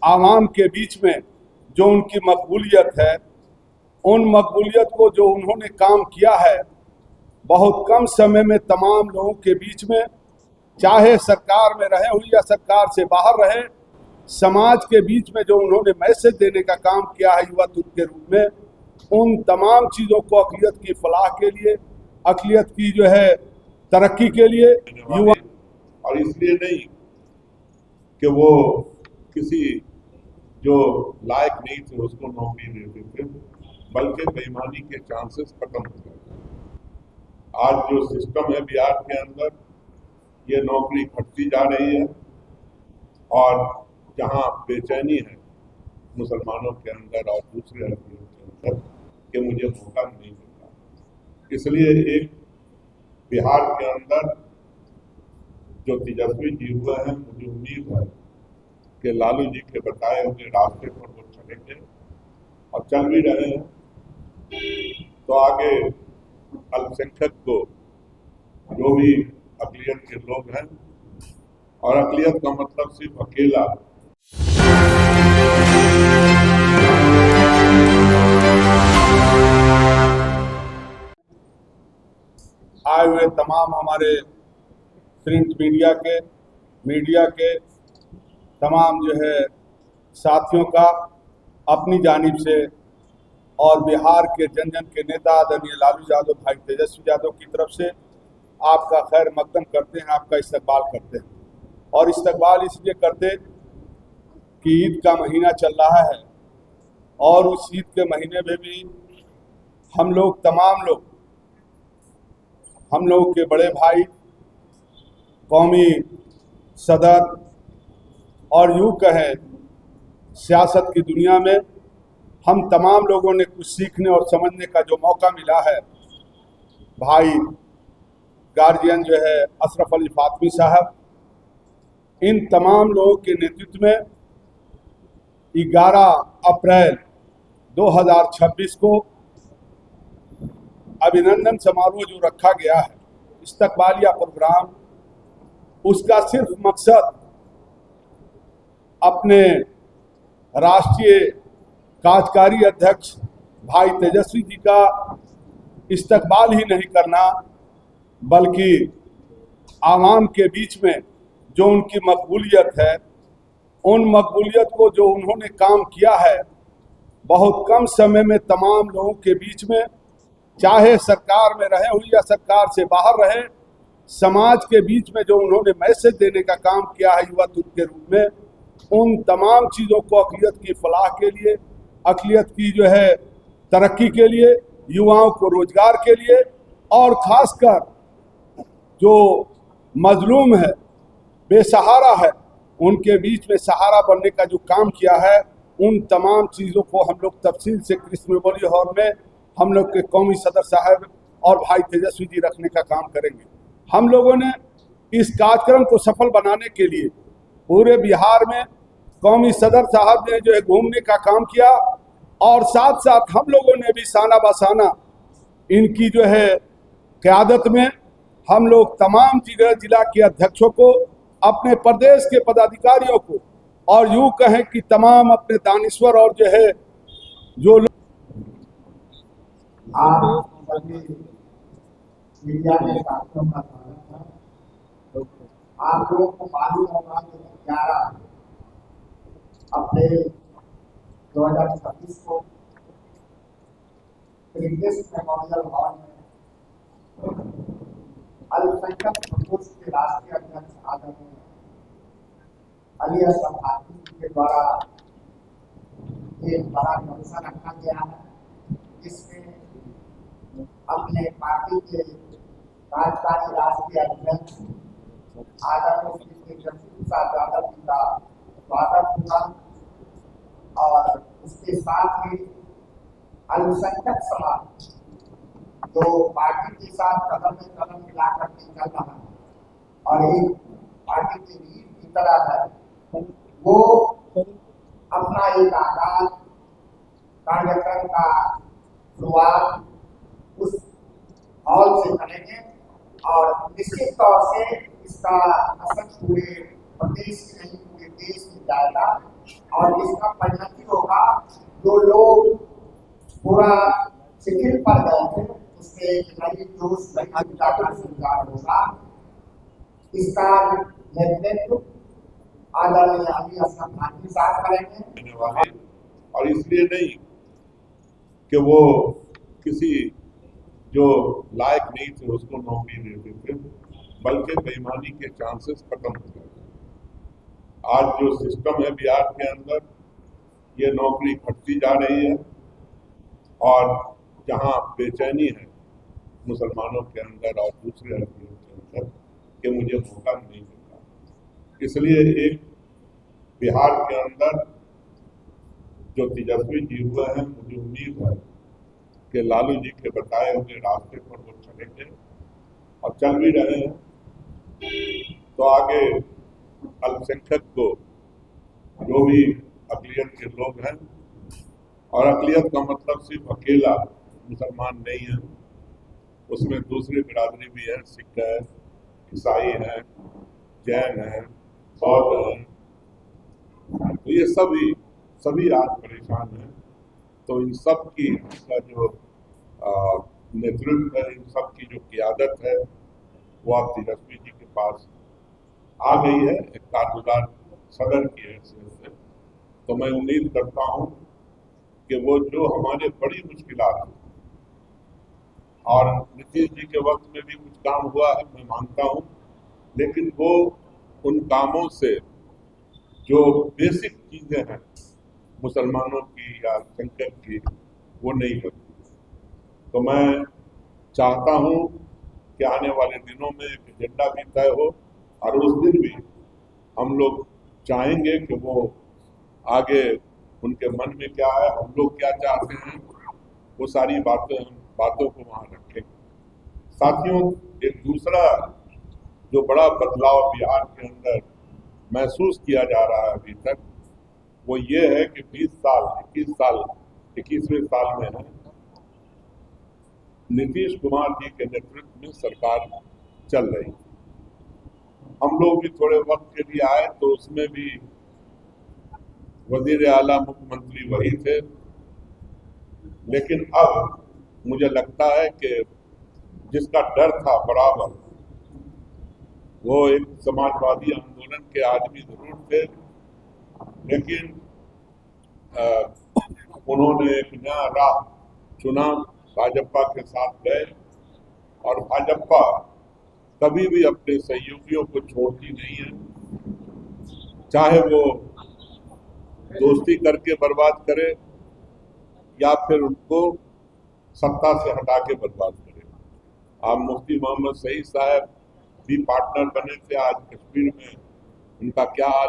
आवाम के बीच में जो उनकी मकबूलियत है, उन मकबूलियत को जो उन्होंने काम किया है बहुत कम समय में तमाम लोगों के बीच में, चाहे सरकार में रहे हो या सरकार से बाहर रहे, समाज के बीच में जो उन्होंने मैसेज देने का काम किया है युवा दूत के रूप में, उन तमाम चीज़ों को अक़लियत की फलाह के लिए, अक़लियत की जो है तरक्की के लिए युवा, और इसलिए नहीं कि वो किसी जो लायक नहीं थे उसको नौकरी देते थे, बल्कि बेईमानी के चांसेस खत्म हो गए। आज जो सिस्टम है बिहार के अंदर, ये नौकरी घटती जा रही है और जहां बेचैनी है मुसलमानों के अंदर और दूसरे अरबियों के अंदर कि मुझे मौका नहीं मिलता, इसलिए एक बिहार के अंदर जो तेजस्वी जी हुए हैं, मुझे उम्मीद है कि लालू जी के बताए हुए रास्ते पर वो चलेंगे और चल भी रहे हैं। तो आगे अल्पसंख्यक को जो भी अक़लियत के लोग हैं, और अक़लियत का मतलब सिर्फ अकेला आए हुए तमाम हमारे प्रिंट मीडिया के तमाम जो है साथियों का अपनी जानिब से और बिहार के जन जन के नेता आदरणीय लालू यादव भाई तेजस्वी यादव की तरफ से आपका खैर मकदम करते हैं, आपका इस्तकबाल करते हैं। और इस्तकबाल इसलिए करते कि ईद का महीना चल रहा है और उस ईद के महीने में भी हम लोग तमाम लोग, हम लोग के बड़े भाई, कौमी सदर और यूँ कहें सियासत की दुनिया में हम तमाम लोगों ने कुछ सीखने और समझने का जो मौका मिला है, भाई गार्जियन जो है अशरफ अली फातमी साहब, इन तमाम लोगों के नेतृत्व में 11 अप्रैल 2026 को अभिनंदन समारोह जो रखा गया है, इस्तकबालिया प्रोग्राम, उसका सिर्फ मकसद अपने राष्ट्रीय कार्यकारी अध्यक्ष भाई तेजस्वी जी का इस्तकबाल ही नहीं करना, बल्कि आवाम के बीच में जो उनकी मकबूलियत है, उन मकबूलियत को जो उन्होंने काम किया है बहुत कम समय में तमाम लोगों के बीच में, चाहे सरकार में रहे हो या सरकार से बाहर रहे, समाज के बीच में जो उन्होंने मैसेज देने का काम किया है युवा दूत के रूप में, उन तमाम चीज़ों को अक़लियत की फलाह के लिए, अक़लियत की जो है तरक्की के लिए, युवाओं को रोजगार के लिए, और ख़ासकर जो मजलूम है, बेसहारा है, उनके बीच में सहारा बनने का जो काम किया है, उन तमाम चीज़ों को हम लोग तफसील से कृष्ण मेमोरियल हॉल में हम लोग के कौमी सदर साहब और भाई तेजस्वी जी रखने का काम करेंगे। हम लोगों ने इस कार्यक्रम को सफल बनाने के लिए पूरे बिहार में कौमी सदर साहब ने जो है घूमने का काम किया, और साथ साथ हम लोगों ने भी साना बसाना इनकी जो है क़यादत में हम लोग तमाम जिला के अध्यक्षों को, अपने प्रदेश के पदाधिकारियों को, और यूँ कहें कि तमाम अपने दानिश्वर और जो है जो मीडिया के साथियों का स्वागत है। आप लोगों को मालूम होगा कि 11 अप्रैल 2026 को कृष्ण मेमोरियल हॉल में अल्पसंख्यक प्रकोष्ठ के राष्ट्रीय अध्यक्ष आदरणीय अली असलम फातमी जी के द्वारा एक बड़ा जलसा रखा गया है, जिसमें अपने पार्टी के कार्यकारी राष्ट्रीय अध्यक्ष आदरणीय श्री तेजस्वी यादव जी का स्वागत हुआ, और उसके साथ ही अल्पसंख्यक समाज जो पार्टी के साथ कदम में कदम मिलाकर के चल रहा है और एक पार्टी के लीड की तरह है, वो अपना एक आगाज कार्यक्रम का शुरुआत उस हॉल से करेंगे, और निश्चित तौर से इसका असर पूरे प्रदेश में नहीं पूरे देश में जाएगा। और इसका परिणति होगा जो लोग पूरा शिथिल पड़ गए थे उसके एक नई जोश नई ऊर्जा का संचार होगा। इसका नेतृत्व आदरणीय अली असलम खान साहब करेंगे। देने वाले, और इसलिए नहीं कि वो किसी जो लायक नहीं थे उसको नौकरी देते थे, बल्कि बेईमानी के चांसेस खत्म हो गए। आज जो सिस्टम है बिहार के अंदर, ये नौकरी घटती जा रही है, और जहां बेचैनी है मुसलमानों के अंदर और दूसरे अरबियों के अंदर कि मुझे मौका नहीं मिलता, इसलिए एक बिहार के अंदर जो तेजस्वी जी हुए हैं, मुझे उम्मीद है कि लालू जी के बताए हुए रास्ते पर वो चलेंगे और चल भी रहे हैं। तो आगे अल्पसंख्यक को जो भी अकलियत के लोग हैं, और अकलियत का मतलब सिर्फ अकेला मुसलमान नहीं है, उसमें दूसरी बिरादरी भी है, सिख है, ईसाई है, जैन है, बौद्ध है, तो ये सभी आज परेशान हैं। तो इन सब की का जो नेतृत्व है, इन सब की जो क़ियादत है, वो आप तेजस्वी जी के पास आ गई है एक कारगुजार सदर की हैसियत से। तो मैं उम्मीद करता हूँ कि वो जो हमारे बड़ी मुश्किलात हैं, और नीतीश जी के वक्त में भी कुछ काम हुआ है, मैं मानता हूँ, लेकिन वो उन कामों से जो बेसिक चीजें हैं मुसलमानों की या संकट की, वो नहीं बनी। तो मैं चाहता हूँ कि आने वाले दिनों में एक एजेंडा भी तय हो, और उस दिन भी हम लोग चाहेंगे कि वो आगे उनके मन में क्या है, हम लोग क्या चाहते हैं, वो सारी बातों को वहाँ रखें। साथियों, एक दूसरा जो बड़ा बदलाव बिहार के अंदर महसूस किया जा रहा है अभी तक, वो ये है कि 21वें साल में है, नीतीश कुमार जी के नेतृत्व में सरकार चल रही। हम लोग भी थोड़े वक्त के लिए आए तो उसमें भी वजीर आला मुख्यमंत्री वही थे, लेकिन अब मुझे लगता है कि जिसका डर था बराबर, वो एक समाजवादी आंदोलन के आदमी जरूर थे, लेकिन उन्होंने एक नया राह चुना, भाजपा के साथ गए, और भाजपा कभी भी अपने सहयोगियों को छोड़ती नहीं है, चाहे वो दोस्ती करके बर्बाद करे या फिर उनको सत्ता से हटा के बर्बाद करे। आप मुफ्ती मोहम्मद सईद साहब भी पार्टनर बने थे, आज कश्मीर में उनका क्या हाल